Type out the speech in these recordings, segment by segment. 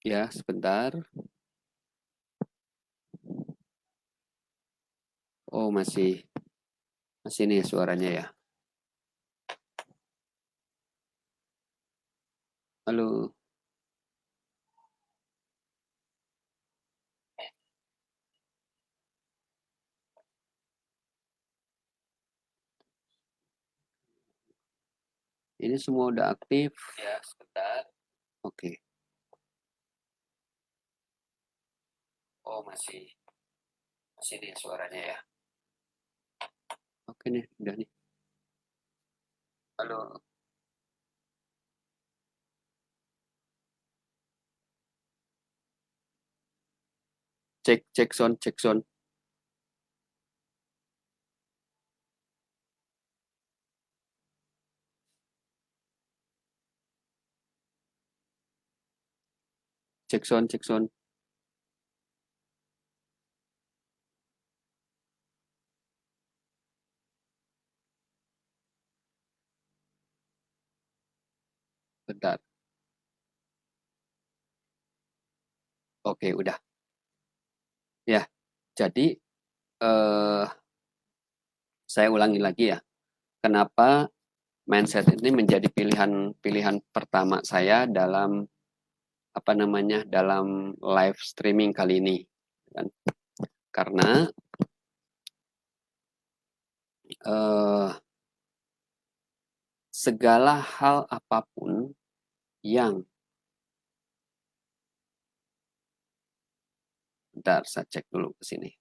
Ya, sebentar. Oh, masih nih suaranya ya. Halo. Ini semua udah aktif. Ya, sebentar. Oke. Oh, masih nih suaranya ya. Oke nih, udah nih. Halo. Cek sound, cek sound. Cek sound, cek sound. Bentar. Oke, udah. Ya, jadi eh saya ulangi lagi ya. Kenapa mindset ini menjadi pilihan pertama saya dalam apa namanya dalam live streaming kali ini, kan? Karena eh, segala hal apapun yang, bentar saya cek dulu ke sini.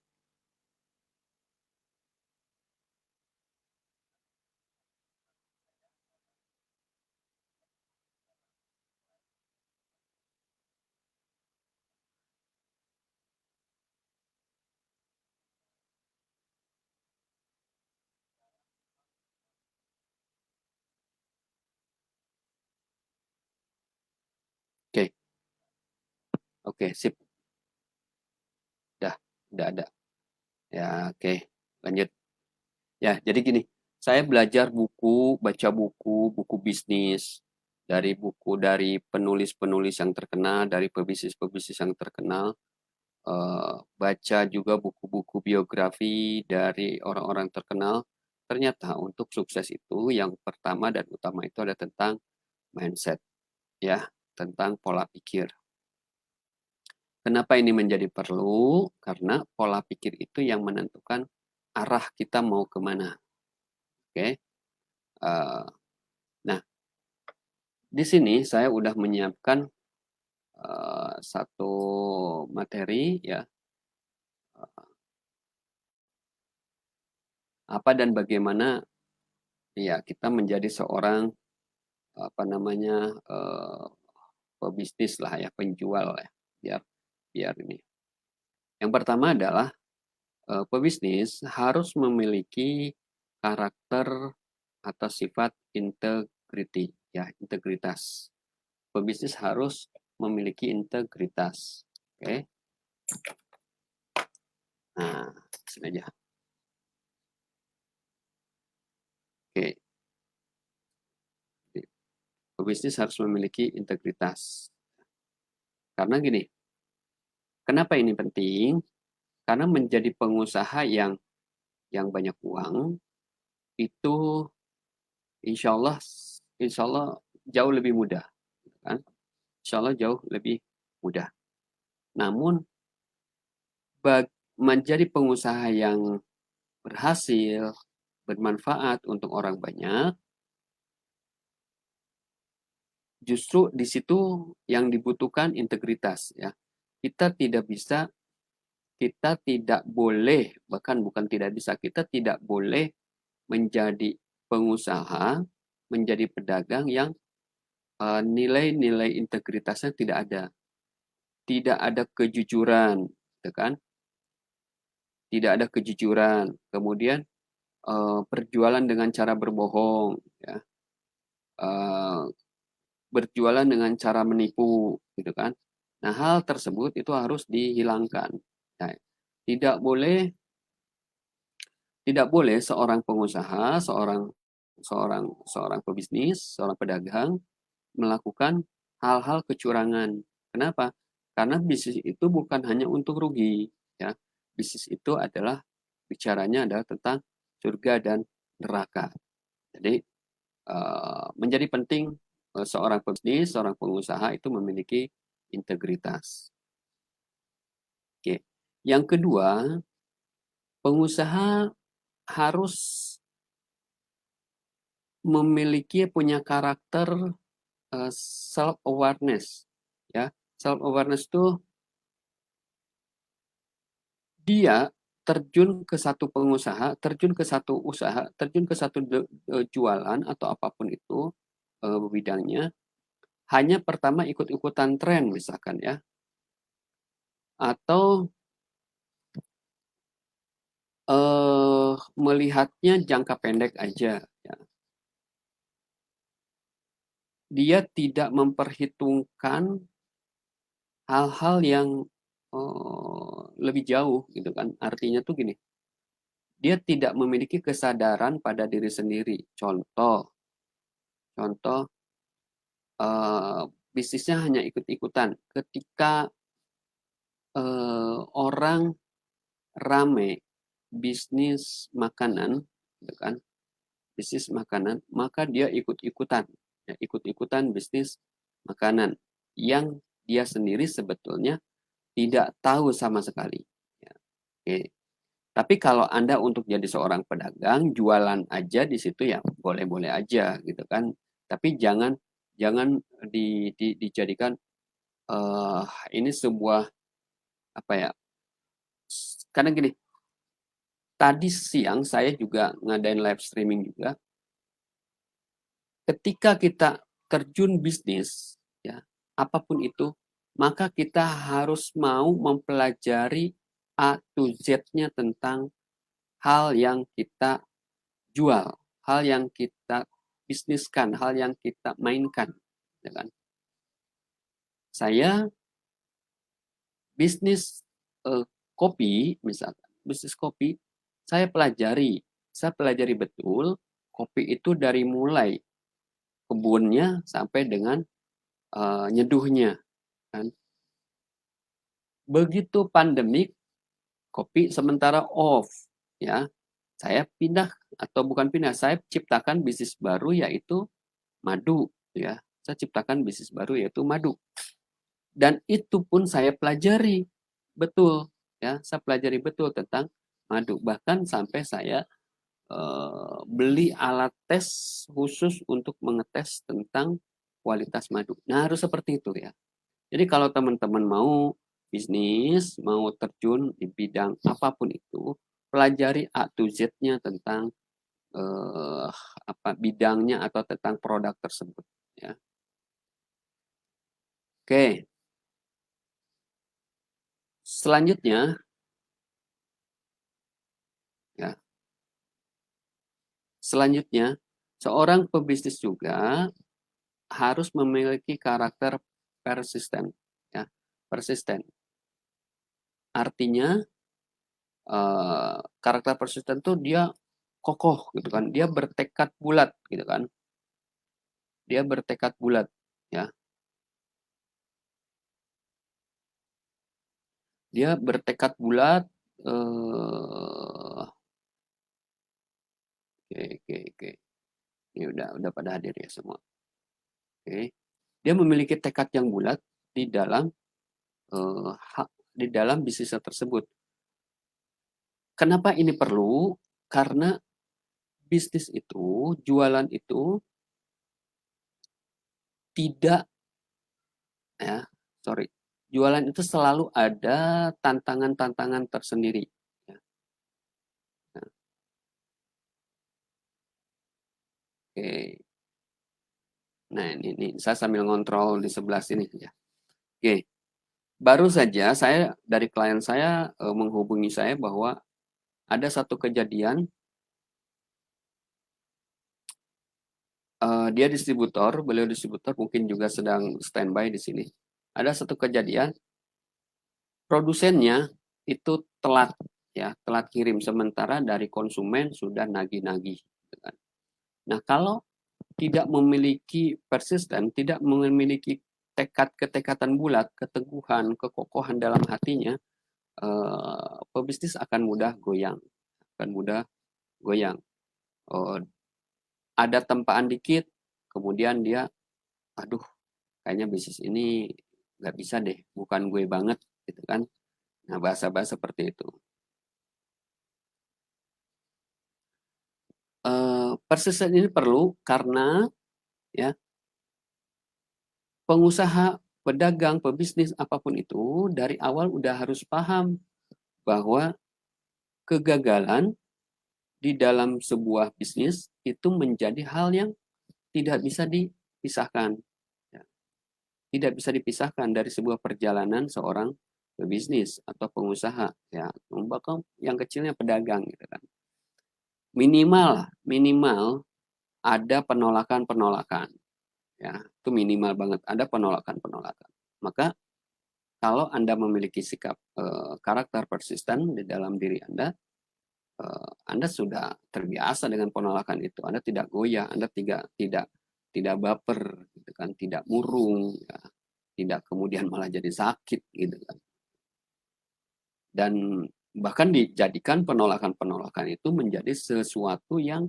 Oke, oke, sip, dah, udah ada. Ya, oke, lanjut. Ya, jadi gini, saya belajar baca buku bisnis, dari penulis-penulis yang terkenal, dari pebisnis-pebisnis yang terkenal, baca juga buku-buku biografi dari orang-orang terkenal. Ternyata untuk sukses itu yang pertama dan utama itu ada tentang mindset, ya, tentang pola pikir. Kenapa ini menjadi perlu? Karena pola pikir itu yang menentukan arah kita mau kemana. Oke. Uh, nah, di sini saya udah menyiapkan satu materi ya, apa dan bagaimana ya kita menjadi seorang apa namanya pebisnis lah ya, penjual ya, biar biar ini. Yang pertama adalah pebisnis harus memiliki karakter atau sifat integriti, ya, integritas. Pebisnis harus memiliki integritas. Oke. Nah, sini aja. Oke. Pebisnis harus memiliki integritas. Karena gini, kenapa ini penting? Karena menjadi pengusaha yang banyak uang itu insya Allah insya Allah jauh lebih mudah, kan? Insya Allah jauh lebih mudah. Namun menjadi pengusaha yang berhasil, bermanfaat untuk orang banyak, justru di situ yang dibutuhkan integritas ya. Kita tidak bisa, kita tidak boleh, bahkan bukan tidak bisa, kita tidak boleh menjadi pengusaha, menjadi pedagang yang nilai-nilai integritasnya tidak ada. Tidak ada kejujuran, gitu kan? Tidak ada kejujuran. Kemudian berjualan dengan cara berbohong, ya. Eh, Berjualan dengan cara menipu, gitu kan? Nah, hal tersebut itu harus dihilangkan. Nah, tidak boleh tidak boleh seorang pengusaha, seorang seorang seorang pebisnis, seorang pedagang melakukan hal-hal kecurangan. Kenapa? Karena bisnis itu bukan hanya untuk rugi, ya. Bisnis itu adalah bicaranya adalah tentang surga dan neraka. Jadi menjadi penting seorang pebisnis, seorang pengusaha itu memiliki integritas. Oke. Yang kedua, pengusaha harus memiliki punya karakter self awareness, ya. Self awareness itu dia terjun ke satu pengusaha, terjun ke satu usaha, terjun ke satu jualan atau apapun itu bidangnya, hanya pertama ikut-ikutan tren misalkan ya, atau melihatnya jangka pendek aja. Ya. Dia tidak memperhitungkan hal-hal yang lebih jauh gitu kan. Artinya tuh gini, dia tidak memiliki kesadaran pada diri sendiri. Contoh, contoh bisnisnya hanya ikut-ikutan. Ketika orang rame bisnis makanan, gitu kan, bisnis makanan, maka dia ikut-ikutan, ya, ikut-ikutan bisnis makanan yang dia sendiri sebetulnya tidak tahu sama sekali. Ya, oke. Tapi kalau Anda untuk jadi seorang pedagang, jualan aja di situ ya boleh-boleh aja gitu kan. Tapi jangan jangan dijadikan ini sebuah apa ya? Karena gini, tadi siang saya juga ngadain live streaming juga. Ketika kita terjun bisnis, ya apapun itu, maka kita harus mau mempelajari A to Z-nya tentang hal yang kita jual, hal yang kita bisniskan, hal yang kita mainkan. Ya kan? Saya bisnis kopi, misalkan, bisnis kopi, saya pelajari betul kopi itu dari mulai kebunnya sampai dengan nyeduhnya. Kan? Begitu pandemik, kopi sementara off, ya. Saya pindah atau bukan pindah, saya ciptakan bisnis baru yaitu madu, ya. Saya ciptakan bisnis baru yaitu madu. Dan itu pun saya pelajari betul, ya. Saya pelajari betul tentang madu. Bahkan sampai saya beli alat tes khusus untuk mengetes tentang kualitas madu. Nah, harus seperti itu ya. Jadi kalau teman-teman mau bisnis, mau terjun di bidang apapun itu, pelajari A to Z-nya tentang apa bidangnya atau tentang produk tersebut. Ya. Oke, selanjutnya, ya, selanjutnya seorang pebisnis juga harus memiliki karakter persisten. Ya, persisten. Artinya karakter persisten tuh dia kokoh gitu kan, dia bertekad bulat gitu kan, dia bertekad bulat ya, dia bertekad bulat. Oke oke oke, ini udah pada hadir ya semua. Oke, dia memiliki tekad yang bulat di dalam di dalam bisnisnya tersebut. Kenapa ini perlu? Karena bisnis itu, jualan itu tidak ya, sorry, jualan itu selalu ada tantangan-tantangan tersendiri. Ya. Nah, oke, nah ini saya sambil ngontrol di sebelah sini ya. Oke, baru saja saya dari klien saya menghubungi saya bahwa ada satu kejadian, dia distributor, beliau distributor mungkin juga sedang standby di sini. Ada satu kejadian, produsennya itu telat ya, telat kirim sementara dari konsumen sudah nagih-nagih. Gitu kan. Nah, kalau tidak memiliki persisten, tidak memiliki ketekatan bulat, keteguhan, kekokohan dalam hatinya, pebisnis akan mudah goyang, akan mudah goyang. Ada tempaan dikit, kemudian dia, aduh, kayaknya bisnis ini nggak bisa deh, bukan gue banget, gitu kan. Nah, bahasa-bahasa seperti itu. Persisten ini perlu karena ya pengusaha, pedagang, pebisnis apapun itu dari awal udah harus paham bahwa kegagalan di dalam sebuah bisnis itu menjadi hal yang tidak bisa dipisahkan. Ya. Tidak bisa dipisahkan dari sebuah perjalanan seorang pebisnis atau pengusaha. Ya, bahkan yang kecilnya pedagang gitu kan. Minimal ada penolakan-penolakan. Ya, itu minimal banget ada penolakan-penolakan. Maka kalau Anda memiliki sikap karakter persisten di dalam diri Anda sudah terbiasa dengan penolakan itu. Anda tidak goyah, Anda tidak baper, gitu kan, tidak murung, ya, tidak kemudian malah jadi sakit, gitu kan. Dan bahkan dijadikan penolakan-penolakan itu menjadi sesuatu yang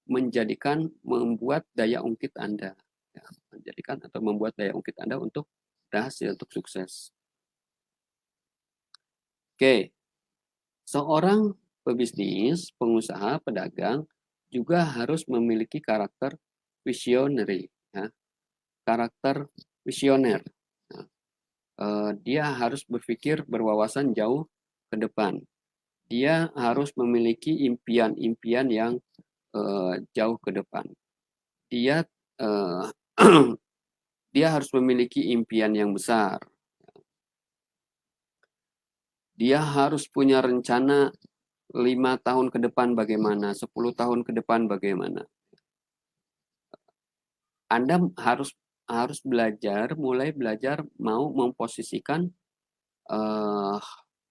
membuat daya ungkit Anda, ya, menjadikan atau membuat daya ungkit Anda untuk berhasil, untuk sukses. Oke, seorang pebisnis, pengusaha, pedagang juga harus memiliki karakter visionary, ya, karakter visioner. Nah, dia harus berpikir berwawasan jauh ke depan. Dia harus memiliki impian-impian yang jauh ke depan. Dia uh, dia harus memiliki impian yang besar. Dia harus punya rencana 5 tahun ke depan bagaimana, 10 tahun ke depan bagaimana. Anda harus mulai belajar mau memposisikan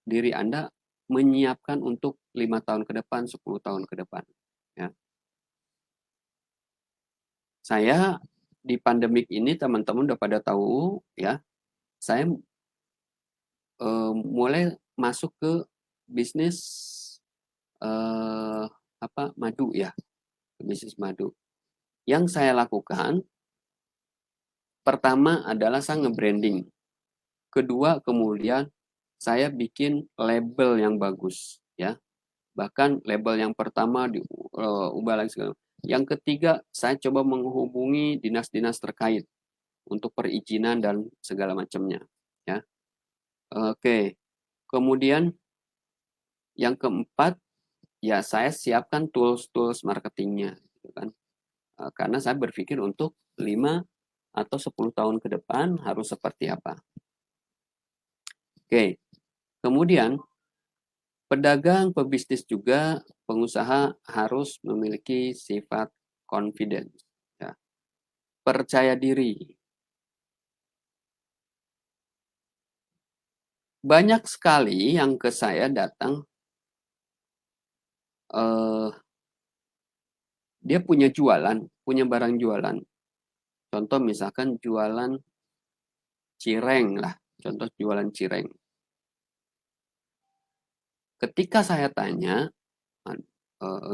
diri Anda menyiapkan untuk 5 tahun ke depan, 10 tahun ke depan. Ya. Saya di pandemik ini teman-teman udah pada tahu ya, saya mulai masuk ke bisnis madu ya, bisnis madu. Yang saya lakukan pertama adalah saya nge-branding. Kedua, kemudian saya bikin label yang bagus ya. Bahkan label yang pertama diubah lagi segala. Yang ketiga, saya coba menghubungi dinas-dinas terkait untuk perizinan dan segala macamnya ya. Oke. Kemudian yang keempat, ya saya siapkan tools-tools marketingnya gitu kan. Karena saya berpikir untuk 5 atau 10 tahun ke depan harus seperti apa. Oke. Kemudian pedagang, pebisnis juga, pengusaha harus memiliki sifat confidence, ya. Percaya diri. Banyak sekali yang ke saya datang, dia punya barang jualan. Contoh misalkan jualan cireng lah, contoh jualan cireng. Ketika saya tanya,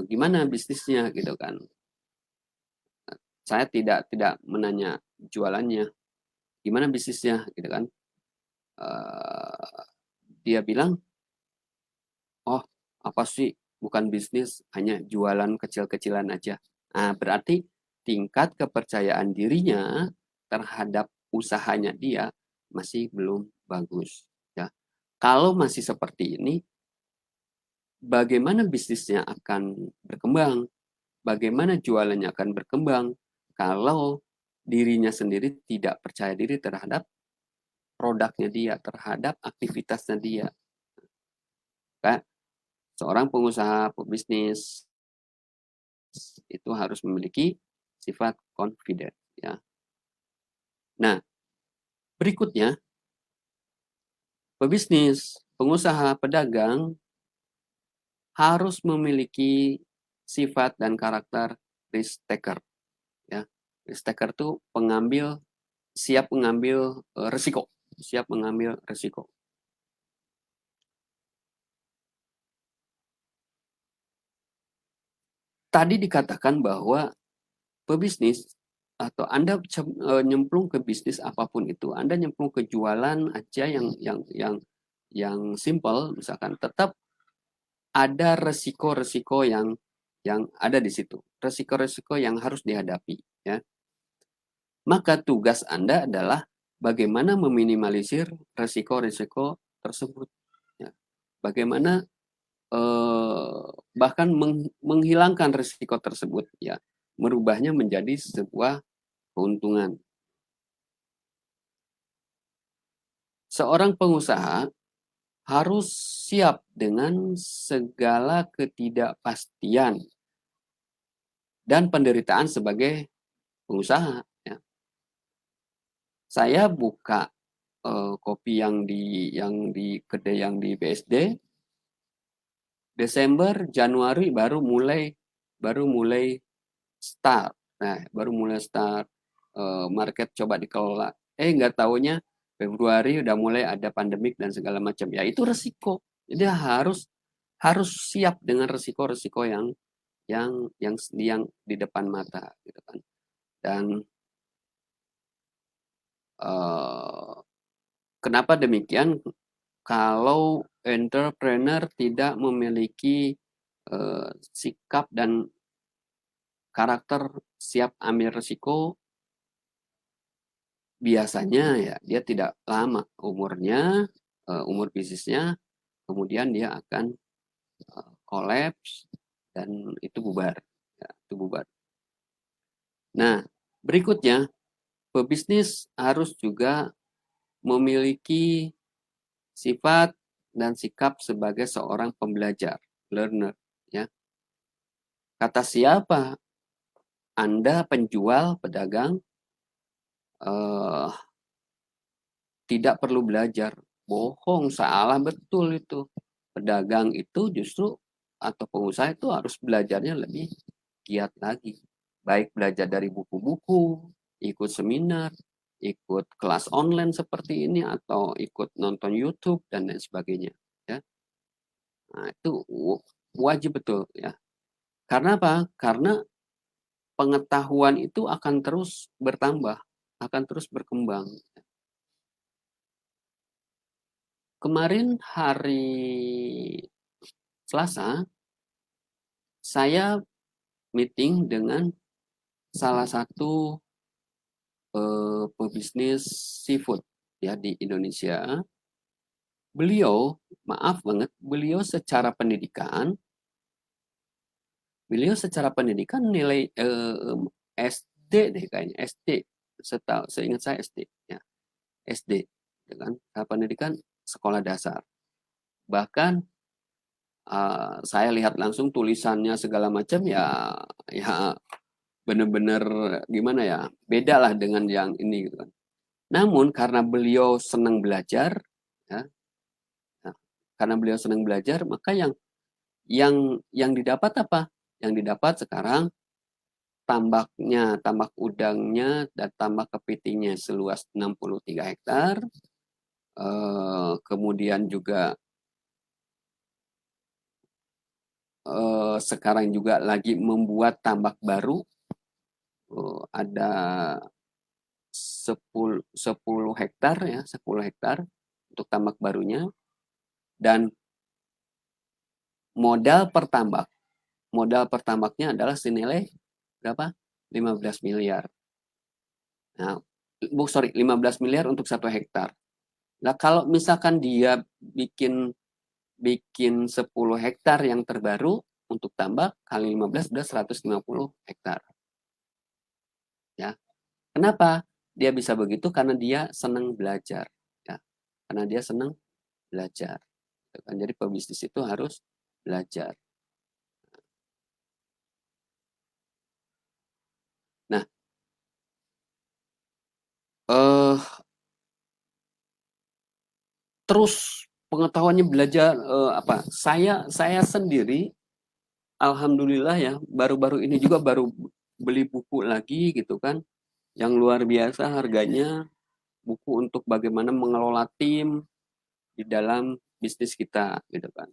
gimana bisnisnya gitu kan, saya tidak menanya jualannya, gimana bisnisnya gitu kan. Dia bilang, oh apa sih, bukan bisnis, hanya jualan kecil-kecilan aja. Nah, berarti tingkat kepercayaan dirinya terhadap usahanya dia masih belum bagus. Ya. Kalau masih seperti ini, bagaimana bisnisnya akan berkembang? Bagaimana jualannya akan berkembang kalau dirinya sendiri tidak percaya diri terhadap produknya dia, terhadap aktivitasnya dia. Kayak seorang pengusaha pebisnis itu harus memiliki sifat confident ya. Nah, berikutnya pebisnis, pengusaha, pedagang harus memiliki sifat dan karakter risk taker ya. Risk taker itu pengambil siap mengambil resiko, siap mengambil resiko. Tadi dikatakan bahwa pebisnis atau Anda nyemplung ke bisnis apapun itu, Anda nyemplung ke jualan aja yang simple, misalkan tetap ada resiko-resiko yang ada di situ, resiko-resiko yang harus dihadapi, ya. Maka tugas Anda adalah bagaimana meminimalisir resiko-resiko tersebut, ya. Bagaimana bahkan menghilangkan resiko tersebut, ya, merubahnya menjadi sebuah keuntungan. Seorang pengusaha harus siap dengan segala ketidakpastian dan penderitaan sebagai pengusaha, ya. Saya buka kopi yang di kedai yang di BSD Desember, Januari baru mulai start. Nah, baru mulai start market coba dikelola. Nggak taunya Februari udah mulai ada pandemik dan segala macam. Ya itu resiko. Jadi harus harus siap dengan resiko-resiko yang di depan mata, gitu kan. Dan kenapa demikian? Kalau entrepreneur tidak memiliki sikap dan karakter siap ambil resiko, biasanya ya dia tidak lama umurnya, umur bisnisnya, kemudian dia akan kolaps dan itu bubar, ya, itu bubar. Nah, berikutnya pebisnis harus juga memiliki sifat dan sikap sebagai seorang pembelajar, learner, ya. Kata siapa? Anda penjual, pedagang, eh, tidak perlu belajar. Bohong, salah, betul itu. Pedagang itu justru atau pengusaha itu harus belajarnya lebih giat lagi. Baik belajar dari buku-buku, ikut seminar, ikut kelas online seperti ini, atau ikut nonton YouTube dan lain sebagainya. Ya. Nah, itu wajib betul, ya. Karena apa? Karena pengetahuan itu akan terus bertambah, akan terus berkembang. Kemarin hari Selasa, saya meeting dengan salah satu pebisnis seafood, ya, di Indonesia. Beliau, maaf banget, beliau secara pendidikan nilai SD deh kayaknya, SD. Seingat saya SD, ya, SD, ya kan? Pendidikan sekolah dasar. Bahkan saya lihat langsung tulisannya segala macam, ya, ya benar-benar gimana ya, beda lah dengan yang ini, gitu kan. Namun karena beliau senang belajar, ya, nah, karena beliau senang belajar, maka yang didapat apa? Yang didapat sekarang tambak udangnya dan tambak kepitingnya seluas 63 hektar. Kemudian juga sekarang juga lagi membuat tambak baru. Ada 10 hektar, ya, 10 hektar untuk tambak barunya, dan modal pertambaknya adalah senilai berapa? 15 miliar. Nah, 15 miliar untuk 1 hektar. Nah, kalau misalkan dia bikin bikin 10 hektar yang terbaru untuk tambak, kali 15 sudah 150 hektar. Ya. Kenapa dia bisa begitu? Karena dia senang belajar, ya. Karena dia senang belajar. Jadi pebisnis itu harus belajar. Nah, terus pengetahuannya belajar, apa? Saya sendiri, alhamdulillah, ya, baru-baru ini juga baru beli buku lagi, gitu kan. yang luar biasa harganya, buku untuk bagaimana mengelola tim di dalam bisnis kita gitu kan.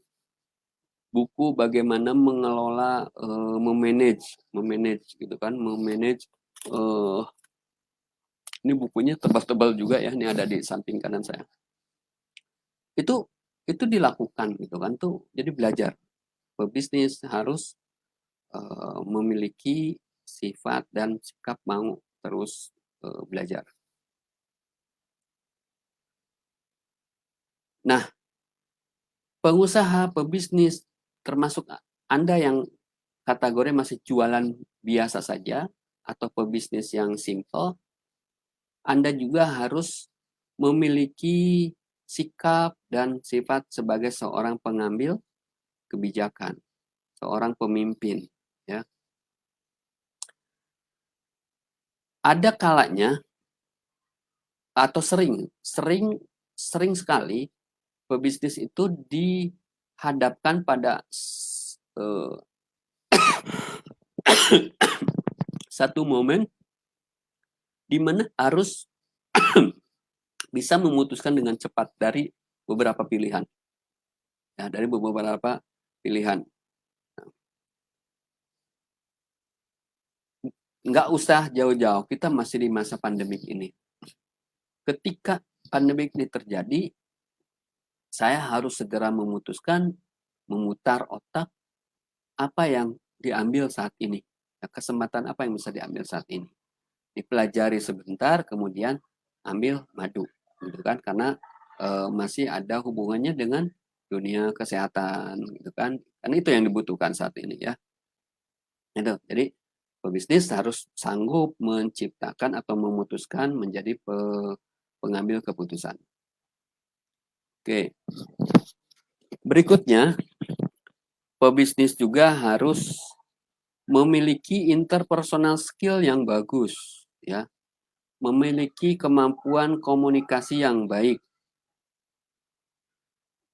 Buku bagaimana mengelola memanage gitu kan, memanage ini bukunya tebal-tebal juga ya, ini ada di samping kanan saya. Itu dilakukan gitu kan tuh, jadi belajar. Pebisnis harus memiliki sifat dan sikap mau terus belajar. Nah, pengusaha, pebisnis, termasuk Anda yang kategori masih jualan biasa saja atau pebisnis yang simple, Anda juga harus memiliki sikap dan sifat sebagai seorang pengambil kebijakan, seorang pemimpin. Ya. Ada kalanya atau sering sekali pebisnis itu dihadapkan pada satu momen di mana harus bisa memutuskan dengan cepat dari beberapa pilihan. Ya, dari beberapa pilihan. Nggak usah jauh-jauh, kita masih di masa pandemik ini. Ketika pandemik ini terjadi, saya harus segera memutuskan, memutar otak, apa yang diambil saat ini. Kesempatan apa yang bisa diambil saat ini. Dipelajari sebentar, kemudian ambil madu. Gitu kan? Karena masih ada hubungannya dengan dunia kesehatan. Gitu kan? Karena itu yang dibutuhkan saat ini ya. Itu. Jadi pebisnis harus sanggup menciptakan atau memutuskan menjadi pengambil keputusan. Oke. Berikutnya, pebisnis juga harus memiliki interpersonal skill yang bagus, ya. Memiliki kemampuan komunikasi yang baik.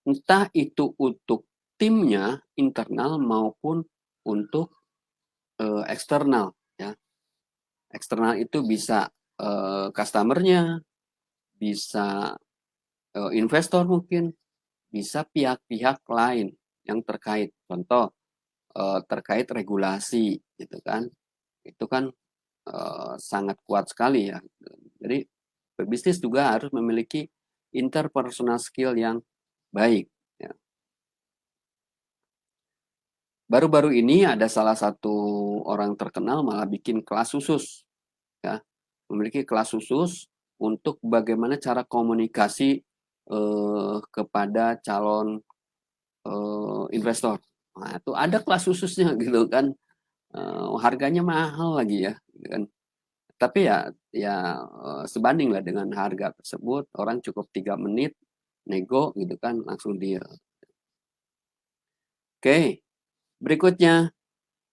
Entah itu untuk timnya internal maupun untuk eksternal, ya. Eksternal itu bisa customer-nya, bisa investor mungkin, bisa pihak-pihak lain yang terkait. Contoh terkait regulasi, gitu kan? Itu kan sangat kuat sekali ya. Jadi pebisnis juga harus memiliki interpersonal skill yang baik. Ya. Baru-baru ini ada salah satu orang terkenal malah bikin kelas khusus, ya, memiliki kelas khusus untuk bagaimana cara komunikasi kepada calon investor. Nah, itu ada kelas khususnya gitu kan, harganya mahal lagi ya, gitu kan. Tapi ya sebanding lah dengan harga tersebut, orang cukup 3 menit nego gitu kan langsung deal. Oke, berikutnya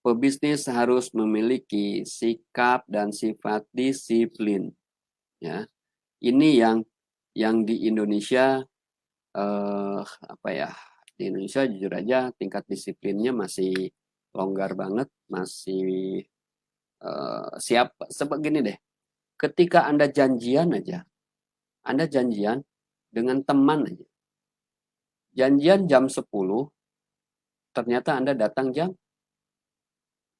pebisnis harus memiliki sikap dan sifat disiplin. Ya, ini yang di Indonesia apa ya? Di Indonesia jujur aja tingkat disiplinnya masih longgar banget, masih siap. Sebegini deh, ketika Anda janjian aja, Anda janjian dengan teman aja. Janjian jam 10, ternyata Anda datang jam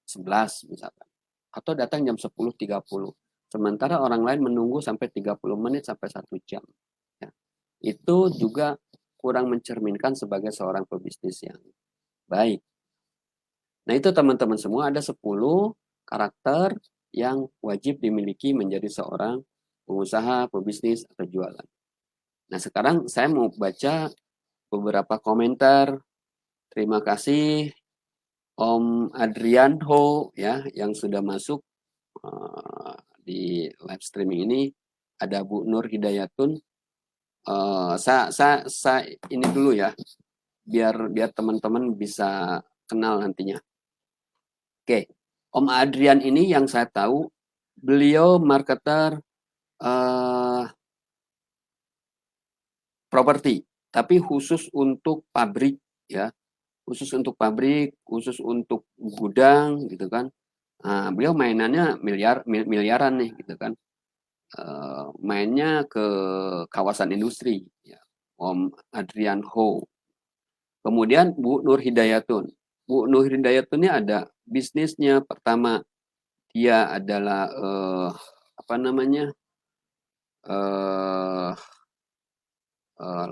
11 misalkan. Atau datang jam 10.30. Sementara orang lain menunggu sampai 30 menit sampai 1 jam. Ya. Itu juga kurang mencerminkan sebagai seorang pebisnis yang baik. Nah itu teman-teman semua ada 10 karakter yang wajib dimiliki menjadi seorang pengusaha, pebisnis, atau jualan. Nah sekarang saya mau baca beberapa komentar. Terima kasih Om Adrianho ya yang sudah masuk di live streaming ini. Ada Bu Nur Hidayatun. Saya ini dulu ya, biar teman-teman bisa kenal nantinya. Oke, Om Adrian ini yang saya tahu beliau marketer properti, tapi khusus untuk pabrik ya, khusus untuk pabrik, khusus untuk gudang gitu kan. Nah, beliau mainannya miliaran nih gitu kan. mainnya ke kawasan industri, ya. Om Adrian Ho. Kemudian Bu Nur Hidayatun. Bu Nur Hidayatun ini ada bisnisnya. Pertama, dia adalah apa namanya, eh,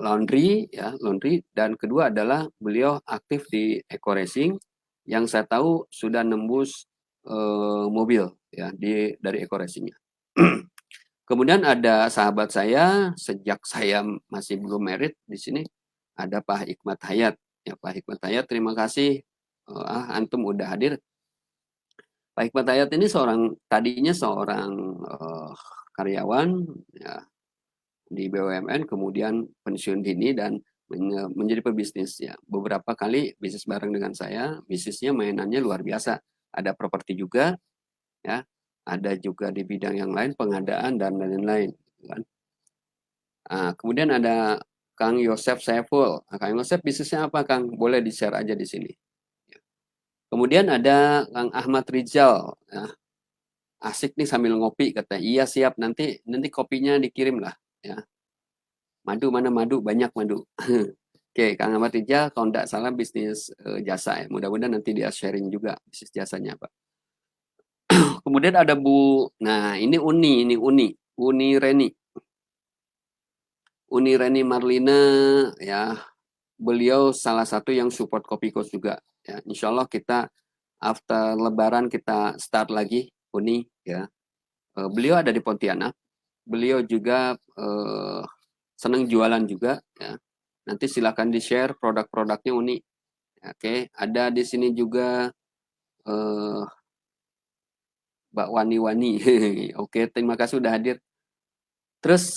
laundry, ya, laundry. Dan kedua adalah beliau aktif di eco racing, yang saya tahu sudah nembus mobil, ya, dari eco racingnya. Kemudian ada sahabat saya sejak saya masih belum merit di sini, ada Pak Hikmat Hayat. Ya, Pak Hikmat Hayat, terima kasih antum udah hadir. Pak Hikmat Hayat ini tadinya seorang karyawan, ya, di BUMN, kemudian pensiun dini dan menjadi pebisnis, ya. Beberapa kali bisnis bareng dengan saya, bisnisnya mainannya luar biasa. Ada properti juga, ya. Ada juga di bidang yang lain, pengadaan dan lain-lain, kan. Nah, kemudian ada Kang Yosef Saiful. Nah, Kang Yosef bisnisnya apa, Kang? Boleh di-share aja di sini. Kemudian ada Kang Ahmad Rizal. Nah, asik nih sambil ngopi, kata. Iya, siap, nanti kopinya dikirim lah, ya. Madu, mana madu? Banyak madu. Oke, Kang Ahmad Rizal, kalau tidak salah bisnis jasa, ya. Mudah-mudahan nanti dia sharing juga bisnis jasanya, Pak. Kemudian ada nah ini Uni Reni. Uni Reni Marlina, ya, beliau salah satu yang support Kopi Coach juga, ya. Insya Allah kita after Lebaran kita start lagi, Uni, ya. Beliau ada di Pontianak. Beliau juga senang jualan juga, ya. Nanti silakan di-share produk-produknya Uni. Oke, ada di sini juga Mbak Wani-Wani. Oke, terima kasih sudah hadir. Terus,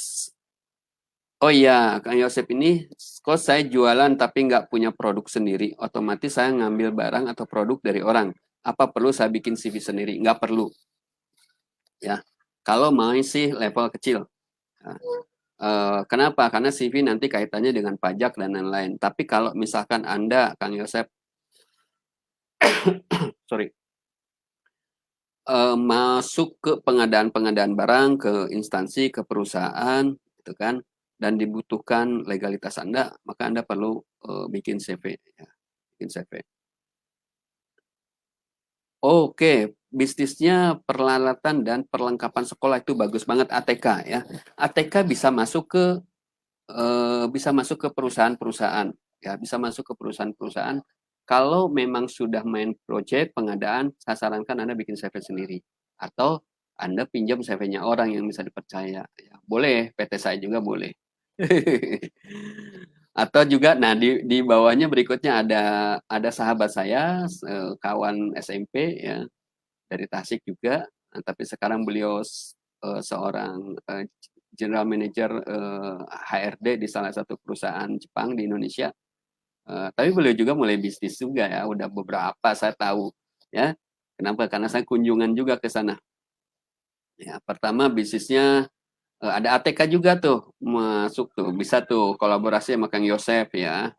oh iya, Kang Yosep ini, kok saya jualan tapi nggak punya produk sendiri, otomatis saya ngambil barang atau produk dari orang. Apa perlu saya bikin CV sendiri? Nggak perlu, ya. Kalau mau sih level kecil. Nah, kenapa? Karena CV nanti kaitannya dengan pajak dan lain-lain. Tapi kalau misalkan Anda, Kang Yosep, sorry, masuk ke pengadaan barang, ke instansi, ke perusahaan, gitu kan, dan dibutuhkan legalitas Anda, maka Anda perlu bikin CV, ya, bikin CV. Oke, bisnisnya peralatan dan perlengkapan sekolah itu bagus banget, ATK, ya. ATK bisa masuk ke perusahaan-perusahaan, ya, bisa masuk ke perusahaan-perusahaan. Kalau memang sudah main project pengadaan, saya sarankan Anda bikin CV sendiri, atau Anda pinjam CV-nya orang yang bisa dipercaya, ya. Boleh, PT saya juga boleh. Atau juga, nah, di bawahnya berikutnya ada sahabat saya, kawan SMP, ya, dari Tasik juga, nah, tapi sekarang beliau seorang general manager HRD di salah satu perusahaan Jepang di Indonesia. Tapi beliau juga mulai bisnis juga, ya, udah beberapa saya tahu, ya. Kenapa? Karena saya kunjungan juga ke sana. Ya, pertama bisnisnya ada ATK juga tuh masuk tuh, bisa tuh kolaborasi sama Kang Yosef, ya.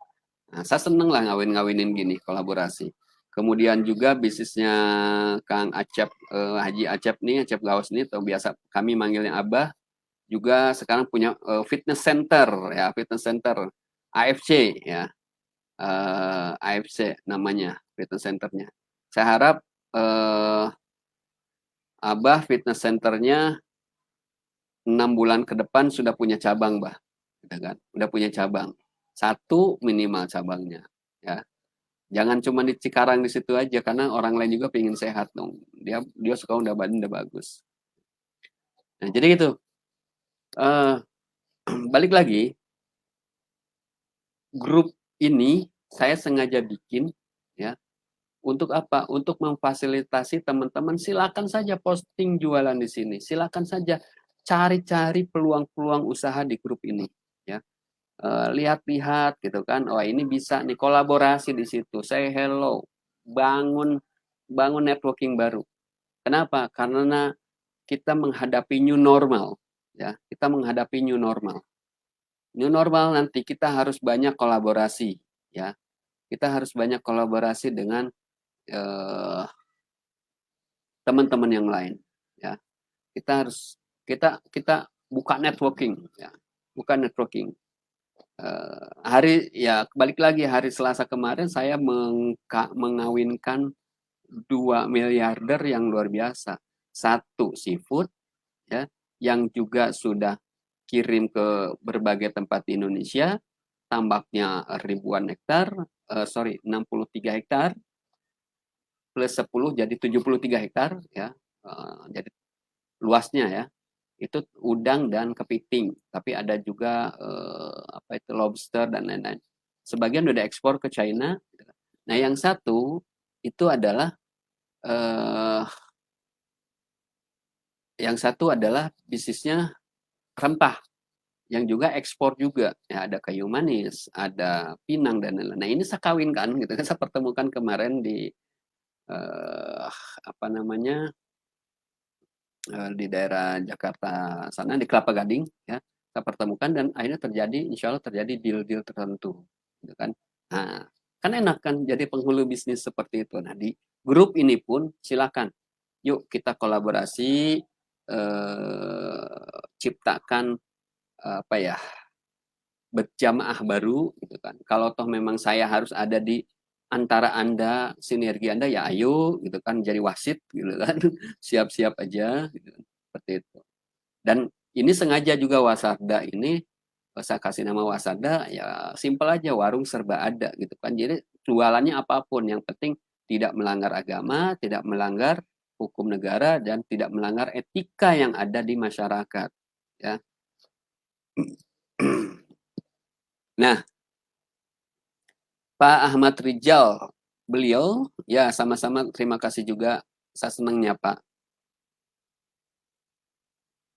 Nah, saya seneng lah ngawin-ngawinin gini kolaborasi. Kemudian juga bisnisnya Kang Acep, Haji Acep nih, Acep Gaos nih, atau biasa kami manggilnya Abah, juga sekarang punya fitness center, ya, fitness center AFC, ya, AFC namanya fitness centernya. Saya harap Abah fitness centernya 6 bulan ke depan sudah punya cabang, Bah, gitu kan? Udah punya cabang, satu minimal cabangnya, ya. Jangan cuma di Cikarang di situ aja, karena orang lain juga pengen sehat dong. Dia suka udah badan udah bagus. Nah, jadi gitu. Eh, balik lagi, grup ini saya sengaja bikin, ya, untuk apa? Untuk memfasilitasi teman-teman, silakan saja posting jualan di sini. Silakan saja cari-cari peluang-peluang usaha di grup ini, ya. Lihat-lihat gitu kan. Oh, ini bisa nih kolaborasi di situ. Say hello, bangun bangun networking baru. Kenapa? Karena kita menghadapi new normal, ya. Kita menghadapi new normal. New normal nanti kita harus banyak kolaborasi, ya. Kita harus banyak kolaborasi dengan teman-teman yang lain, ya. Kita harus kita buka networking, ya, buka networking. Hari ya balik lagi hari Selasa kemarin saya mengawinkan 2 miliarder yang luar biasa. Satu seafood, ya, yang juga sudah kirim ke berbagai tempat di Indonesia, tambaknya ribuan hektar, 63 hektar, plus 10 jadi 73 hektar, ya, jadi luasnya ya, itu udang dan kepiting, tapi ada juga apa itu lobster dan lain-lain. Sebagian udah ekspor ke China. Nah, yang satu itu adalah eh, bisnisnya rempah yang juga ekspor juga. Ya, ada kayu manis, ada pinang dan lain-lain. Nah, ini saya kawinkan gitu kan, saya pertemukan kemarin di eh, apa namanya di daerah Jakarta sana di Kelapa Gading, ya, kita pertemukan dan akhirnya terjadi, insya Allah terjadi deal-deal tertentu, gitu kan. Nah, kan enak kan jadi penghulu bisnis seperti itu. Nah, di grup ini pun silakan, yuk kita kolaborasi, ciptakan apa ya, berjamaah baru, gitu kan. Kalau toh memang saya harus ada di antara Anda, sinergi Anda, ya ayo, gitu kan, jadi wasit, gitu kan, siap-siap aja, gitu kan. Seperti itu. Dan ini sengaja juga Wasada ini, saya kasih nama Wasada, ya simpel aja, warung serba ada, gitu kan. Jadi jualannya apapun, yang penting tidak melanggar agama, tidak melanggar hukum negara, dan tidak melanggar etika yang ada di masyarakat, ya. Nah, Pak Ahmad Rijal, beliau, ya sama-sama terima kasih juga, saya senangnya Pak.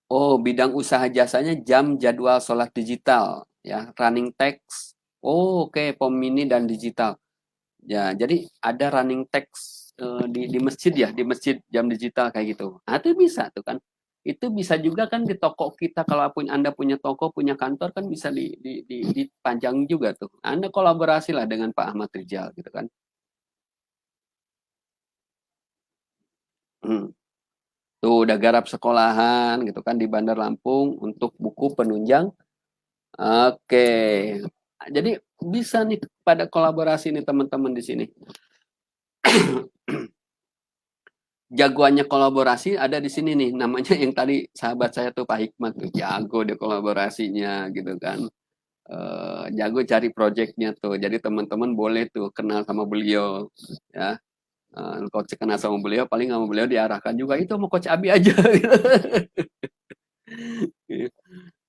Oh, bidang usaha jasanya jam jadwal sholat digital, ya, running text. Oh, oke, POM mini dan digital. Ya, jadi ada running text di masjid ya, di masjid jam digital kayak gitu. Nah, itu bisa tuh kan. Itu bisa juga kan di toko kita, kalau Anda punya toko, punya kantor kan bisa dipajang juga tuh. Anda kolaborasi lah dengan Pak Ahmad Rijal gitu kan. Hmm. Tuh udah garap sekolahan gitu kan di Bandar Lampung untuk buku penunjang. Oke. Jadi bisa nih pada kolaborasi nih teman-teman di sini. Jagoannya kolaborasi ada di sini nih, namanya yang tadi sahabat saya tuh Pak Hikmat tuh jago dia kolaborasinya gitu kan. Jago cari proyeknya tuh. Jadi teman-teman boleh tuh kenal sama beliau, ya. Coach kenal sama beliau, paling sama beliau diarahkan juga itu mau Coach Abi aja.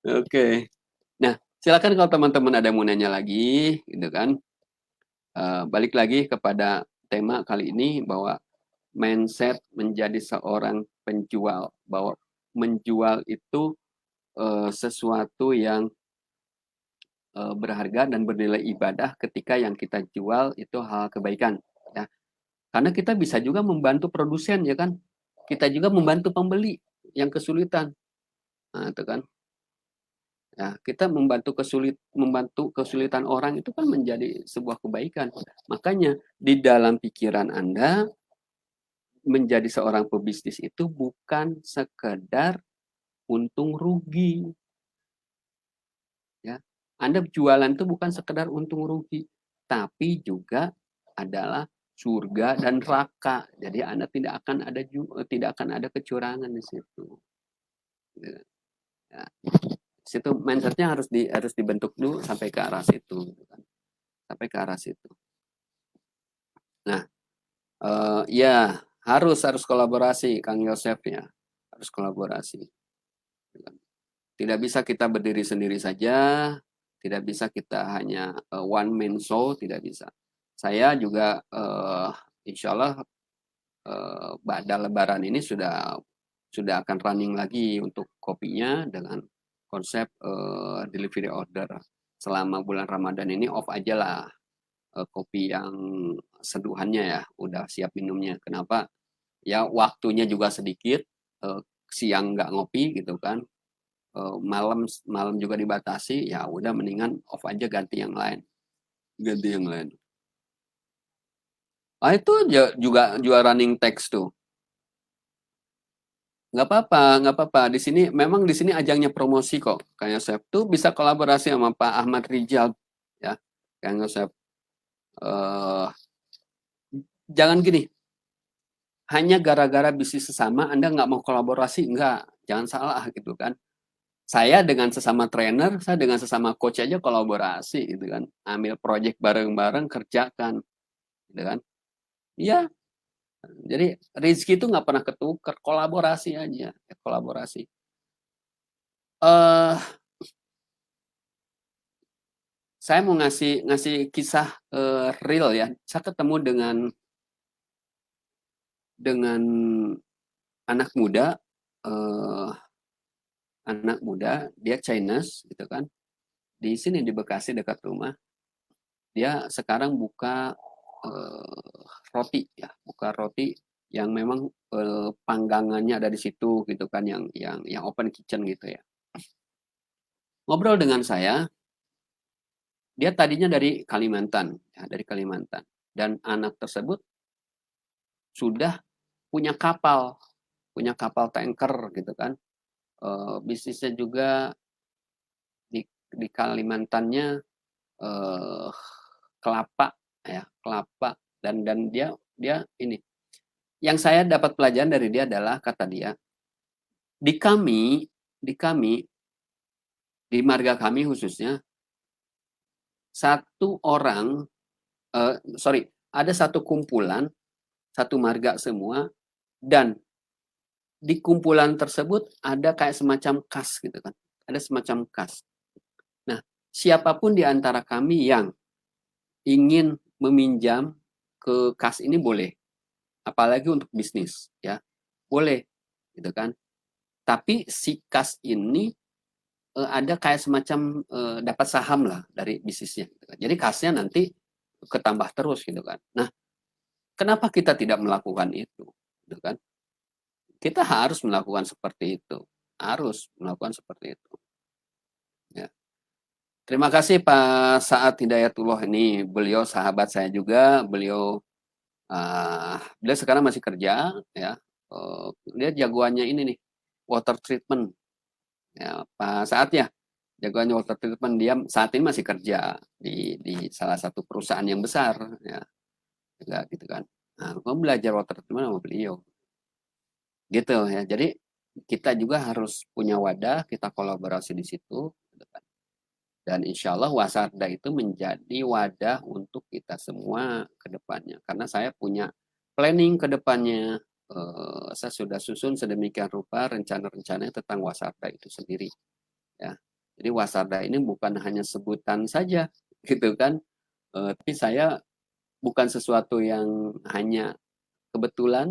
Oke. Nah, silakan kalau teman-teman ada yang mau nanya lagi, gitu kan. Balik lagi kepada tema kali ini bahwa mindset menjadi seorang penjual, bahwa menjual itu sesuatu yang berharga dan bernilai ibadah ketika yang kita jual itu hal kebaikan, ya. Karena kita bisa juga membantu produsen, ya kan. Kita juga membantu pembeli yang kesulitan. Nah, itu kan. Ya, kita membantu kesulitan orang itu kan menjadi sebuah kebaikan. Makanya di dalam pikiran Anda menjadi seorang pebisnis itu bukan sekedar untung rugi, ya. Anda jualan itu bukan sekedar untung rugi, tapi juga adalah surga dan neraka. Jadi Anda tidak akan ada kecurangan di situ. Ya. Situ mindsetnya harus dibentuk dulu sampai ke arah situ, gitu kan. Sampai ke arah situ. Nah, ya harus kolaborasi, Kang Yosef, ya, harus kolaborasi. Tidak bisa kita berdiri sendiri saja, tidak bisa kita hanya one man show, tidak bisa. Saya juga insya Allah pada Lebaran ini sudah akan running lagi untuk kopinya dengan konsep delivery order. Selama bulan Ramadan ini off aja lah kopi yang seduhannya, ya, udah siap minumnya. Kenapa? Ya waktunya juga sedikit, siang nggak ngopi gitu kan, malam malam juga dibatasi, ya udah mendingan off aja, ganti yang lain. Ah itu juga running text tuh. nggak apa-apa, nggak apa-apa. Di sini ajangnya promosi kok. Kang Yosep tuh bisa kolaborasi sama Pak Ahmad Rijal, ya. Kang Yosep, eh, jangan gini, hanya gara-gara bisnis sesama Anda nggak mau kolaborasi, nggak. Jangan salah gitu kan. Saya dengan sesama trainer, saya dengan sesama coach aja kolaborasi gitu kan. Ambil project bareng-bareng, kerjakan, gitu kan. Iya, jadi rezeki itu nggak pernah ketukar, kolaborasi aja, ya, kolaborasi. Eh, saya mau ngasih ngasih kisah real ya. Saya ketemu dengan anak muda, eh, anak muda, dia Chinese gitu kan. Di sini di Bekasi dekat rumah, dia sekarang buka roti ya, buka roti yang memang panggangannya ada di situ gitu kan, yang open kitchen gitu ya. Ngobrol dengan saya, dia tadinya dari Kalimantan, ya, dari Kalimantan. Dan anak tersebut sudah punya kapal tanker gitu kan. Bisnisnya juga di Kalimantannya eh, kelapa ya, kelapa dan dia dia ini. Yang saya dapat pelajaran dari dia adalah kata dia, di kami di kami di marga kami khususnya satu orang sorry ada satu kumpulan satu marga semua dan di kumpulan tersebut ada kayak semacam kas gitu kan. Ada semacam kas. Nah, siapapun di antara kami yang ingin meminjam ke kas ini boleh, apalagi untuk bisnis ya. Boleh gitu kan. Tapi si kas ini ada kayak semacam dapat saham lah dari bisnisnya gitu kan. Jadi kasnya nanti ketambah terus gitu kan. Nah, kenapa kita tidak melakukan itu? Gitu kan? Kita harus melakukan seperti itu. Harus melakukan seperti itu. Ya. Terima kasih Pak Saad Hidayatullah ini. Beliau sahabat saya juga. Beliau sekarang masih kerja. Ya. Dia jagoannya ini nih, water treatment. Ya, Pak Saad ya, jagoannya water treatment. Dia saat ini masih kerja di salah satu perusahaan yang besar. Ya, juga gitu kan. Nah, mau belajar water treatment sama beliau. Gitu ya. Jadi kita juga harus punya wadah, kita kolaborasi di situ. Gitu kan. Dan insya Allah Wasarda itu menjadi wadah untuk kita semua ke depannya. Karena saya punya planning ke depannya. Saya sudah susun sedemikian rupa rencana-rencananya tentang Wasarda itu sendiri. Ya. Jadi Wasarda ini bukan hanya sebutan saja, gitu kan. Tapi saya bukan sesuatu yang hanya kebetulan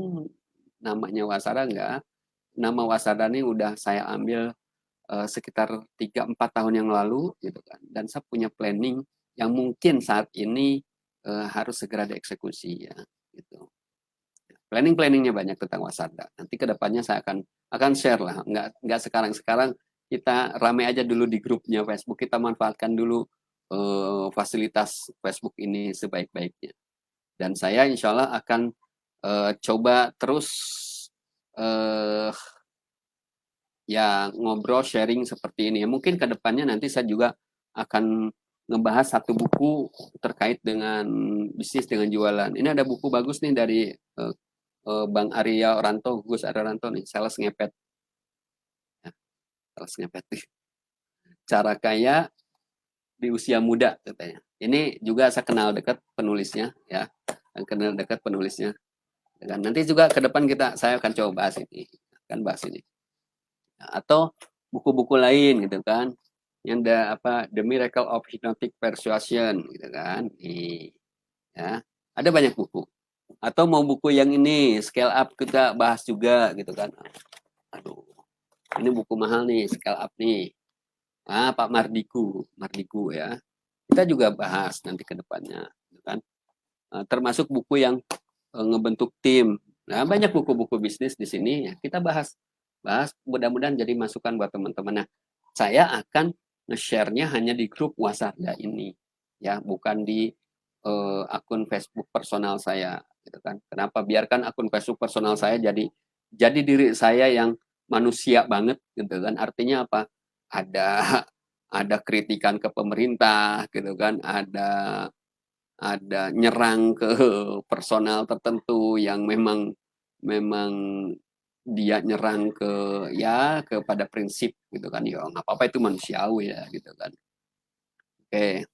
namanya Wasarda, enggak. Nama Wasarda ini udah saya ambil sekitar 3-4 tahun yang lalu gitu kan, dan saya punya planning yang mungkin saat ini harus segera dieksekusi ya gitu. Planningnya banyak tentang Wasarda. Nanti kedepannya saya akan share lah, nggak sekarang kita rame aja dulu di grupnya Facebook, kita manfaatkan dulu fasilitas Facebook ini sebaik-baiknya. Dan saya insya Allah akan coba terus eh, ya ngobrol sharing seperti ini. Mungkin ke depannya nanti saya juga akan ngebahas satu buku terkait dengan bisnis dengan jualan. Ini ada buku bagus nih dari Bang Arya Oranto, Gus Arya Oranto nih, sales ngepet. Ya, sales ngepet nih. Cara kaya di usia muda katanya. Ini juga saya kenal dekat penulisnya ya. Kenal dekat penulisnya. Dan nanti juga ke depan saya akan coba bahas ini. Akan bahas ini. Atau buku-buku lain gitu kan, yang The Miracle of Hypnotic Persuasion gitu kan. Ya, ada banyak buku. Atau mau buku yang ini Scale Up, kita bahas juga gitu kan. Aduh, ini buku mahal nih, Scale Up nih. Pak Mardiku ya, kita juga bahas nanti ke depannya gitu kan. Termasuk buku yang ngebentuk tim. Nah, banyak buku-buku bisnis di sini ya, kita bahas mudah-mudahan jadi masukan buat teman-teman. Nah, saya akan nge-share-nya hanya di grup Wasarda ini ya, bukan di akun Facebook personal saya gitu kan. Kenapa? Biarkan akun Facebook personal saya jadi diri saya yang manusia banget gitu kan. Artinya apa? Ada ada kritikan ke pemerintah gitu kan, ada nyerang ke personal tertentu yang memang memang dia nyerang ke ya kepada prinsip gitu kan. Ya nggak apa-apa, itu manusiawi ya gitu kan. Oke.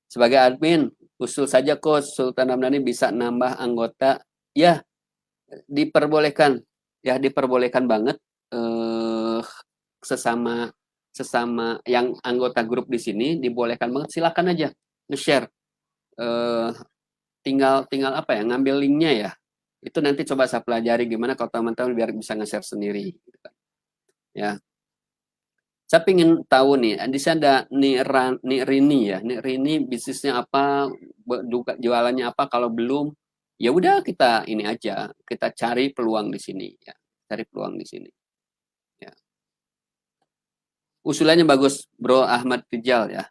Sebagai admin, usul saja Coach Sultan Hamdani bisa nambah anggota. Ya, diperbolehkan. Ya, diperbolehkan banget eh sesama sesama yang anggota grup di sini dibolehkan banget, silakan aja nge-share. Eh tinggal tinggal apa ya? Ngambil linknya ya. Itu nanti coba saya pelajari gimana kalau teman-teman biar bisa nge-share sendiri gitu kan. Ya. Saya ingin tahu nih, di sini ada Nik Rini ya. Nik Rini bisnisnya apa, jualannya apa, kalau belum, ya udah kita ini aja, kita cari peluang di sini ya. Cari peluang di sini. Ya. Usulannya bagus, Bro Ahmad Tijal ya.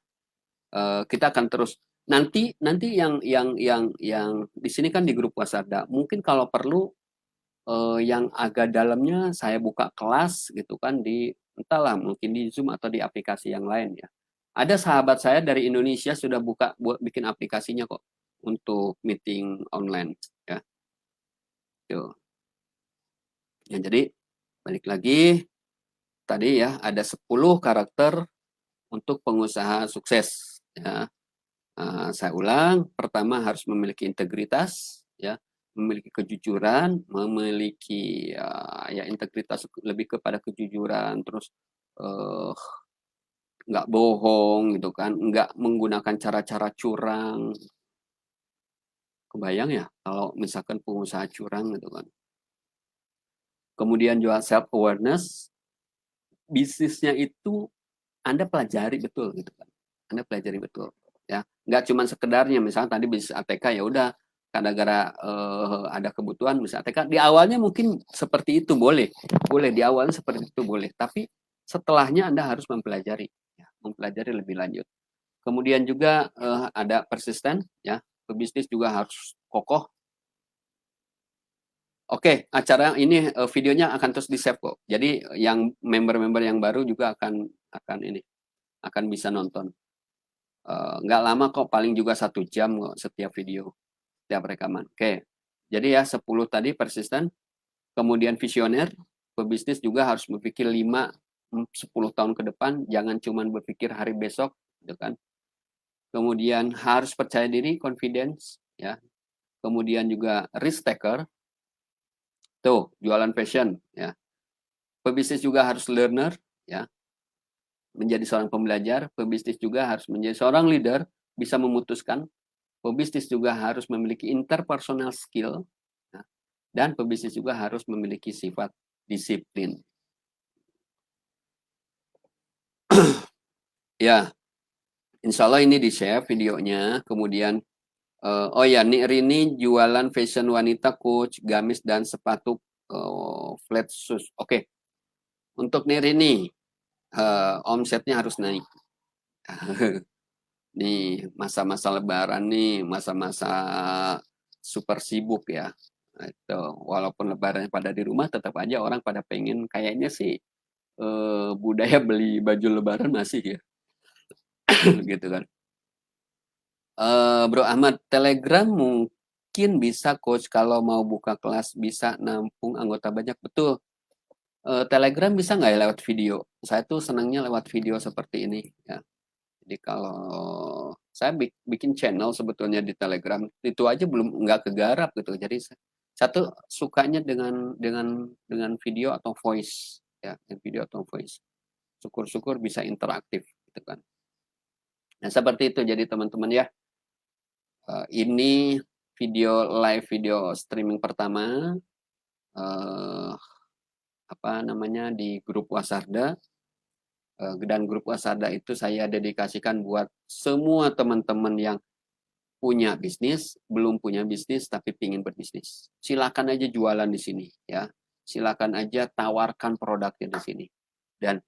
Kita akan terus nanti nanti yang di sini kan di grup Wasada. Mungkin kalau perlu yang agak dalamnya saya buka kelas gitu kan di entahlah mungkin di Zoom atau di aplikasi yang lain ya. Ada sahabat saya dari Indonesia sudah buka buat bikin aplikasinya kok untuk meeting online ya. Tuh. Ya, jadi balik lagi tadi ya ada 10 karakter untuk pengusaha sukses ya. Saya ulang, pertama harus memiliki integritas, ya, memiliki kejujuran, memiliki ya integritas lebih kepada kejujuran, terus uh, nggak bohong gitu kan, nggak menggunakan cara-cara curang. Kebayang ya kalau misalkan pengusaha curang gitu kan. Kemudian juga self awareness, bisnisnya itu Anda pelajari betul gitu kan. Anda pelajari betul ya. Nggak cuma sekedarnya misalnya tadi bisnis ATK ya udah gara-gara ada kebutuhan misalnya ATK di awalnya mungkin seperti itu boleh. Boleh di awalnya seperti itu boleh, tapi setelahnya Anda harus mempelajari ya, mempelajari lebih lanjut. Kemudian juga ada persisten ya. Pebisnis juga harus kokoh. Oke, acara ini videonya akan terus di-save kok. Jadi yang member-member yang baru juga akan ini akan bisa nonton. Nggak lama kok, paling juga 1 jam kok setiap video, setiap rekaman. Oke, jadi ya 10 tadi persisten, kemudian visioner, pebisnis juga harus berpikir 5-10 tahun ke depan, jangan cuma berpikir hari besok, gitu kan. Kemudian harus percaya diri, confidence, ya. Kemudian juga risk taker, tuh jualan fashion, ya. Pebisnis juga harus learner, ya. Menjadi seorang pembelajar, pebisnis juga harus menjadi seorang leader, bisa memutuskan. Pebisnis juga harus memiliki interpersonal skill, ya, dan pebisnis juga harus memiliki sifat disiplin. Ya, insya Allah ini di-share videonya. Kemudian, oh ya, Nik Rini jualan fashion wanita, coach, gamis, dan sepatu flat shoes. Oke, untuk Nik Rini, omsetnya harus naik. Nih, masa-masa lebaran nih, masa-masa super sibuk ya. Itu walaupun lebaran pada di rumah tetap aja orang pada pengen kayaknya sih budaya beli baju lebaran masih ya gitu kan. Bro Ahmad, Telegram mungkin bisa coach kalau mau buka kelas bisa nampung anggota banyak, betul. Telegram bisa nggak ya lewat video? Saya tuh senangnya lewat video seperti ini ya. Jadi kalau saya bikin channel sebetulnya di Telegram itu aja belum nggak kegarap gitu. Jadi satu sukanya dengan video atau voice ya, video atau voice. Syukur-syukur bisa interaktif gitu kan. Nah, seperti itu jadi teman-teman ya. Ini video streaming pertama apa namanya di grup Wasarda. Dan grup Wasada itu saya dedikasikan buat semua teman-teman yang punya bisnis, belum punya bisnis tapi ingin berbisnis. Silakan aja jualan di sini ya. Silakan aja tawarkan produknya di sini. Dan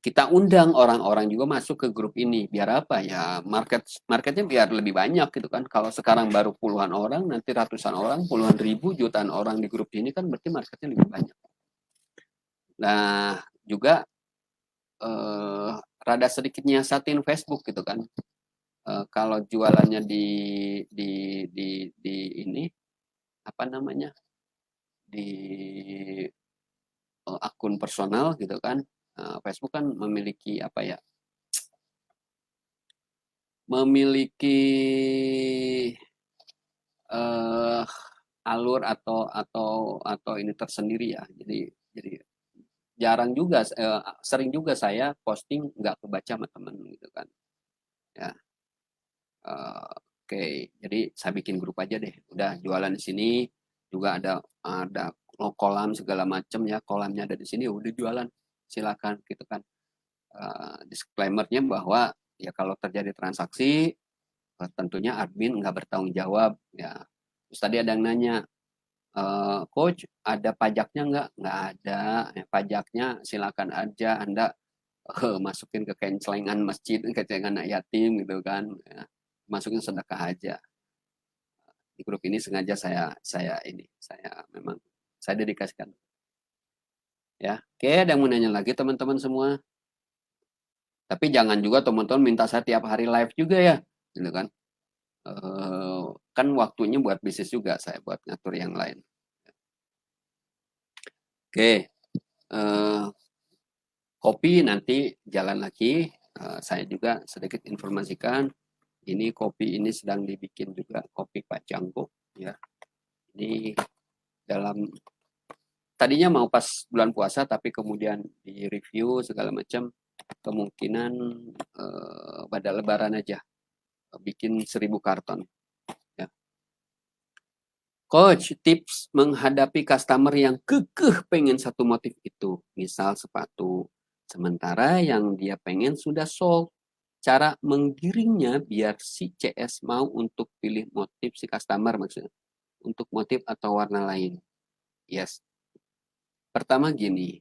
kita undang orang-orang juga masuk ke grup ini biar apa ya, marketnya biar lebih banyak gitu kan. Kalau sekarang baru puluhan orang, nanti ratusan orang, puluhan ribu, jutaan orang di grup ini kan berarti marketnya lebih banyak. Nah, juga rada sedikit nyiasatin Facebook gitu kan. Kalau jualannya di ini apa namanya, di akun personal gitu kan. Facebook kan memiliki apa ya, memiliki eh, alur atau ini tersendiri ya. Jadi jarang juga, sering juga saya posting nggak kebaca sama temen gitu kan. Ya, oke. Jadi saya bikin grup aja deh. Udah jualan di sini juga ada kolam segala macam ya. Kolamnya ada di sini. Udah jualan. Silakan gitu kan. Disclaimer-nya bahwa ya kalau terjadi transaksi tentunya admin nggak bertanggung jawab ya. Terus tadi ada yang nanya, coach ada pajaknya nggak? Nggak ada. Ya, pajaknya silakan aja Anda masukin ke kencelengan masjid, kencelengan anak yatim gitu kan. Ya, masukin sedekah aja. Di grup ini sengaja saya memang saya dedikasikan ya. Oke, ada yang mau nanya lagi teman-teman semua? Tapi jangan juga teman-teman minta saya tiap hari live juga ya, gitu kan. Kan waktunya buat bisnis juga saya buat ngatur yang lain. Oke, kopi nanti jalan lagi. Saya juga sedikit informasikan, ini kopi ini sedang dibikin juga kopi Pak Jangko ya. Ini dalam tadinya mau pas bulan puasa tapi kemudian di review segala macam, kemungkinan pada lebaran aja bikin 1000 karton ya. Coach, tips menghadapi customer yang kekeh pengen satu motif itu, misal sepatu, sementara yang dia pengen sudah sold. Cara menggiringnya biar si CS mau untuk pilih motif si customer maksudnya, untuk motif atau warna lain. Yes. Pertama gini,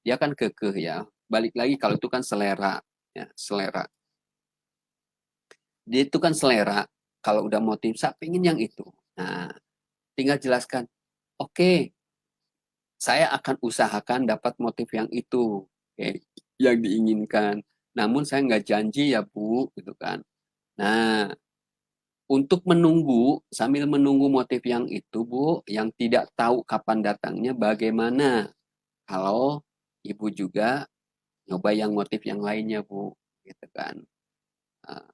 dia kan kekeh ya. Balik lagi kalau itu kan selera, ya, selera. Dia itu kan selera. Kalau udah motif, saya pengen yang itu. Nah, tinggal jelaskan. Oke, saya akan usahakan dapat motif yang itu, oke, yang diinginkan. Namun saya nggak janji ya Bu, gitu kan. Nah, untuk menunggu, sambil menunggu motif yang itu Bu, yang tidak tahu kapan datangnya, bagaimana kalau Ibu juga nyoba yang motif yang lainnya Bu, gitu kan. Nah,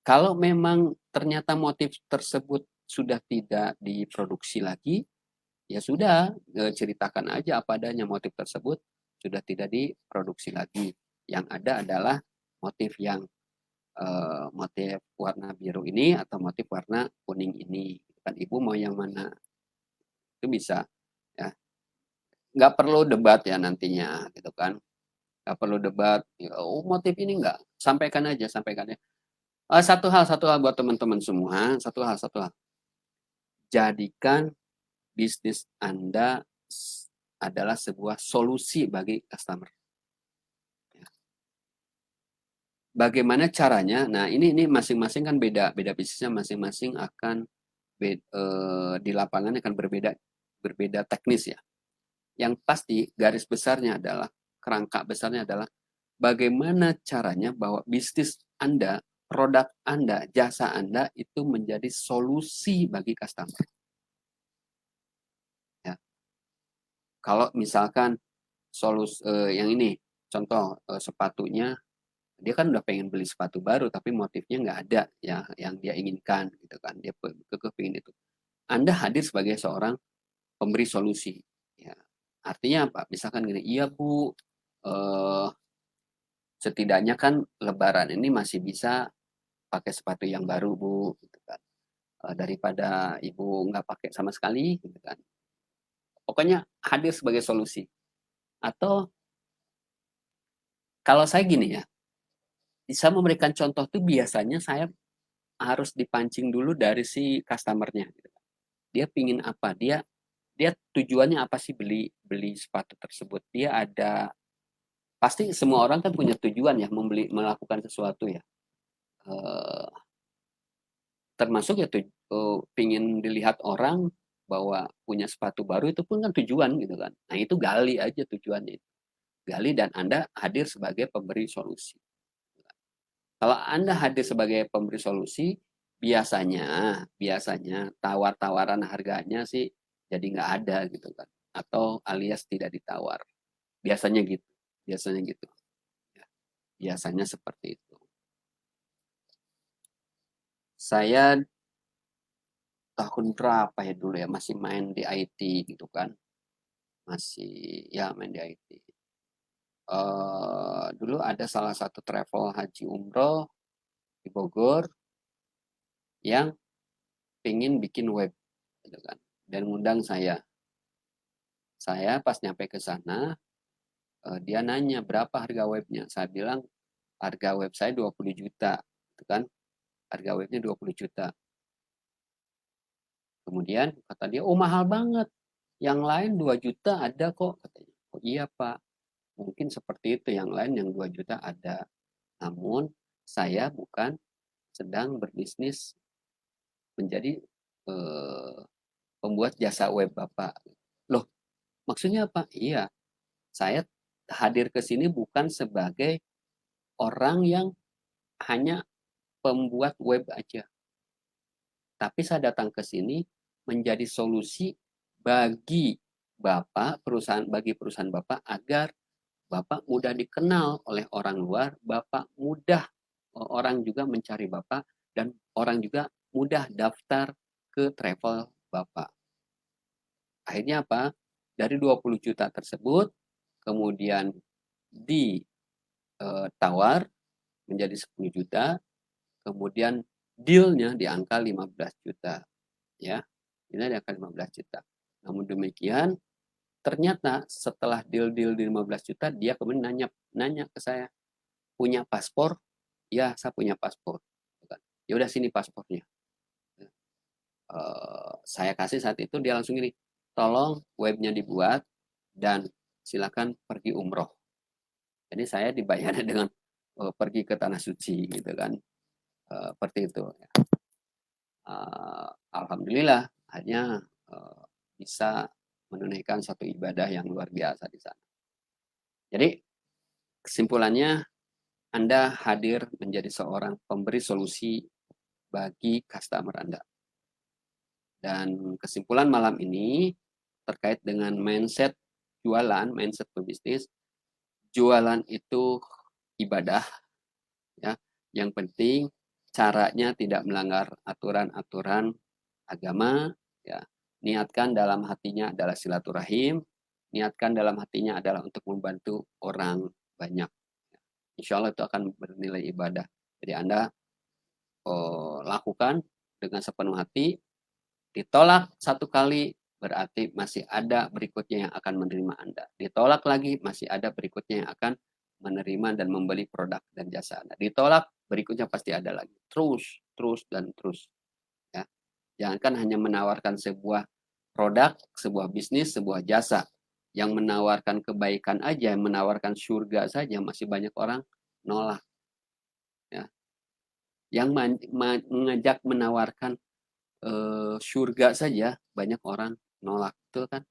kalau memang ternyata motif tersebut sudah tidak diproduksi lagi, ya sudah, ceritakan aja apa adanya, motif tersebut sudah tidak diproduksi lagi. Yang ada adalah motif yang motif warna biru ini atau motif warna kuning ini. Kan Ibu mau yang mana? Itu bisa ya. Nggak perlu debat ya nantinya gitu kan. Nggak perlu debat, oh motif ini enggak. Sampaikan aja, sampaikan ya. Satu hal buat teman-teman semua, satu hal. Jadikan bisnis Anda adalah sebuah solusi bagi customer. Bagaimana caranya? Nah, ini masing-masing kan beda bisnisnya masing-masing akan di lapangan akan berbeda teknis ya. Yang pasti garis besarnya adalah kerangka besarnya adalah bagaimana caranya bahwa bisnis Anda, produk Anda, jasa Anda itu menjadi solusi bagi customer. Ya. Kalau misalkan yang ini contoh sepatunya, dia kan udah pengen beli sepatu baru tapi motifnya nggak ada ya yang dia inginkan gitu kan, dia kepingin itu. Anda hadir sebagai seorang pemberi solusi ya. Artinya apa, misalkan gini, iya Bu, setidaknya kan lebaran ini masih bisa pakai sepatu yang baru Bu gitu kan. Daripada Ibu nggak pakai sama sekali gitu kan. Pokoknya hadir sebagai solusi. Atau kalau saya gini ya, bisa memberikan contoh tuh biasanya saya harus dipancing dulu dari si customer-nya gitu. Dia pingin apa? Dia dia tujuannya apa sih beli beli sepatu tersebut? Dia ada, pasti semua orang kan punya tujuan ya melakukan sesuatu ya. Termasuk ya pingin dilihat orang bahwa punya sepatu baru itu pun kan tujuan gitu kan. Nah itu gali aja tujuannya. Gali dan Anda hadir sebagai pemberi solusi. Kalau Anda hadir sebagai pemberi solusi, biasanya tawar-tawaran harganya sih jadi nggak ada gitu kan. Atau alias tidak ditawar. Biasanya gitu. Biasanya gitu. Ya, biasanya seperti itu. Saya tahun berapa ya dulu ya, masih main di IT gitu kan. Masih ya main di IT. Dulu ada salah satu travel haji umroh di Bogor yang pingin bikin web gitu kan, dan ngundang saya. Saya pas nyampe ke sana, dia nanya berapa harga webnya. Saya bilang harga web saya 20 juta gitu kan, harga webnya 20 juta. Kemudian kata dia, oh mahal banget, yang lain 2 juta ada kok katanya. Oh iya Pak, mungkin seperti itu, yang lain yang 2 juta ada, namun saya bukan sedang berbisnis menjadi eh, pembuat jasa web Bapak. Loh, maksudnya apa? Iya, saya hadir ke sini bukan sebagai orang yang hanya pembuat web aja. Tapi saya datang ke sini menjadi solusi bagi Bapak, bagi perusahaan Bapak agar Bapak mudah dikenal oleh orang luar, Bapak mudah orang juga mencari Bapak, dan orang juga mudah daftar ke travel Bapak. Akhirnya apa? Dari 20 juta tersebut, kemudian ditawar menjadi 10 juta, kemudian dealnya di angka 15 juta. Ya, ini di angka 15 juta. Namun demikian, ternyata setelah deal-deal di 15 juta, dia kemudian nanya ke saya, punya paspor? Ya, saya punya paspor. Ya udah sini paspornya. Saya kasih saat itu, dia langsung gini, tolong webnya dibuat dan silakan pergi umroh. Jadi saya dibayarnya dengan pergi ke tanah suci gitu kan, seperti itu. Alhamdulillah hanya bisa menunaikan satu ibadah yang luar biasa di sana. Jadi kesimpulannya, Anda hadir menjadi seorang pemberi solusi bagi customer Anda. Dan kesimpulan malam ini terkait dengan mindset jualan, mindset pebisnis, jualan itu ibadah, ya. Yang penting caranya tidak melanggar aturan-aturan agama, ya. Niatkan dalam hatinya adalah silaturahim, niatkan dalam hatinya adalah untuk membantu orang banyak. Insya Allah itu akan bernilai ibadah. Jadi Anda lakukan dengan sepenuh hati. Ditolak satu kali, berarti masih ada berikutnya yang akan menerima Anda. Ditolak lagi, masih ada berikutnya yang akan menerima dan membeli produk dan jasa Anda. Ditolak, berikutnya pasti ada lagi. Terus, terus, dan terus. Ya. Jangankan hanya menawarkan sebuah produk, sebuah bisnis, sebuah jasa. Yang menawarkan kebaikan aja, yang menawarkan surga saja, masih banyak orang nolak. Ya. Yang mengajak menawarkan surga saja banyak orang nolak, betul kan?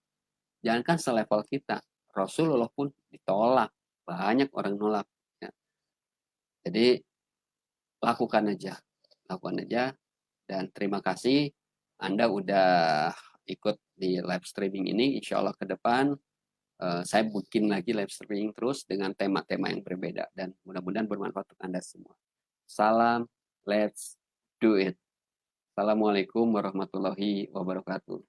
Jangankan selevel kita, Rasulullah pun ditolak, banyak orang nolak. Ya. Jadi lakukan aja, dan terima kasih Anda udah ikut di live streaming ini. Insya Allah ke depan saya bikin lagi live streaming terus dengan tema-tema yang berbeda, dan mudah-mudahan bermanfaat untuk Anda semua. Salam, let's do it. Assalamualaikum warahmatullahi wabarakatuh.